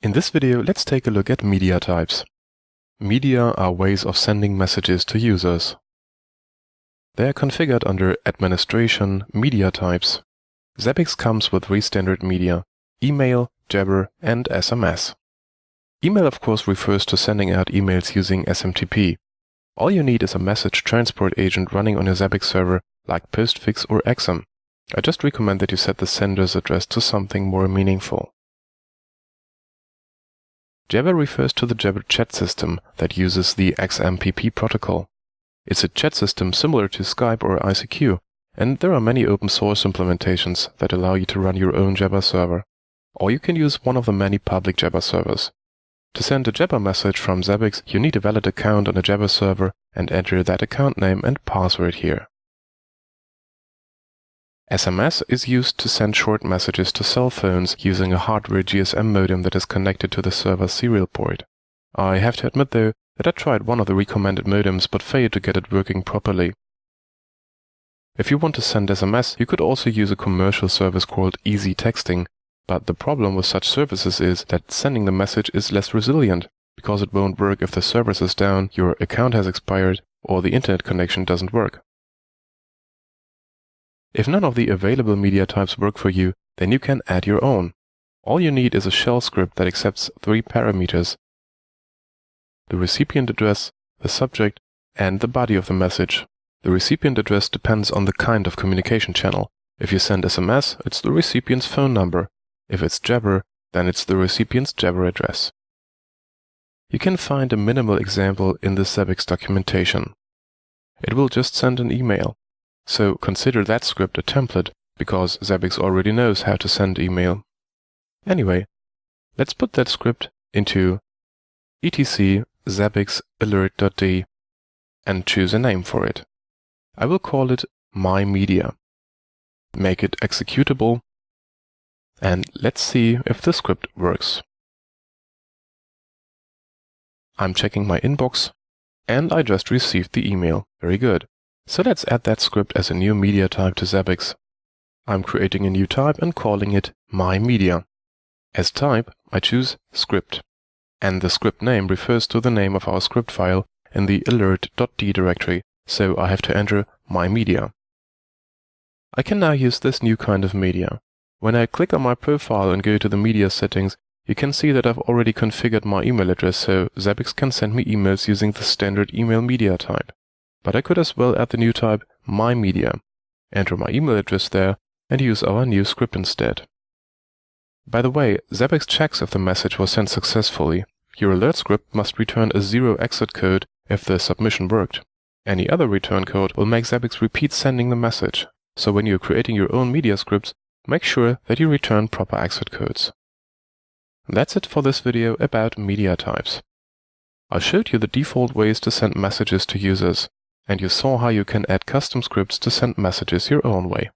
In this video, let's take a look at media types. Media are ways of sending messages to users. They are configured under Administration, Media Types. Zabbix comes with three standard media: email, Jabber, and SMS. Email of course refers to sending out emails using SMTP. All you need is a message transport agent running on your Zabbix server like Postfix or Exam. I just recommend that you set the sender's address to something more meaningful. Jabber refers to the Jabber chat system that uses the XMPP protocol. It's a chat system similar to Skype or ICQ, and there are many open source implementations that allow you to run your own Jabber server. Or you can use one of the many public Jabber servers. To send a Jabber message from Zabbix, you need a valid account on a Jabber server and enter that account name and password here. SMS is used to send short messages to cell phones using a hardware GSM modem that is connected to the server's serial port. I have to admit though that I tried one of the recommended modems but failed to get it working properly. If you want to send SMS, you could also use a commercial service called Easy Texting, but the problem with such services is that sending the message is less resilient, because it won't work if the service is down, your account has expired, or the internet connection doesn't work. If none of the available media types work for you, then you can add your own. All you need is a shell script that accepts three parameters: the recipient address, the subject, and the body of the message. The recipient address depends on the kind of communication channel. If you send SMS, it's the recipient's phone number. If it's Jabber, then it's the recipient's Jabber address. You can find a minimal example in the Zabbix documentation. It will just send an email. So consider that script a template, because Zabbix already knows how to send email. Anyway, let's put that script into etc zabbix alert.d and choose a name for it. I will call it My Media. Make it executable, and let's see if the script works. I'm checking my inbox, and I just received the email. Very good. So let's add that script as a new media type to Zabbix. I'm creating a new type and calling it My Media. As type, I choose script, and the script name refers to the name of our script file in the alert.d directory, so I have to enter My Media. I can now use this new kind of media. When I click on my profile and go to the media settings, you can see that I've already configured my email address, so Zabbix can send me emails using the standard email media type. But I could as well add the new type My Media, enter my email address there, and use our new script instead. By the way, Zabbix checks if the message was sent successfully. Your alert script must return a 0 exit code if the submission worked. Any other return code will make Zabbix repeat sending the message, so when you're creating your own media scripts, make sure that you return proper exit codes. That's it for this video about media types. I showed you the default ways to send messages to users, and you saw how you can add custom scripts to send messages your own way.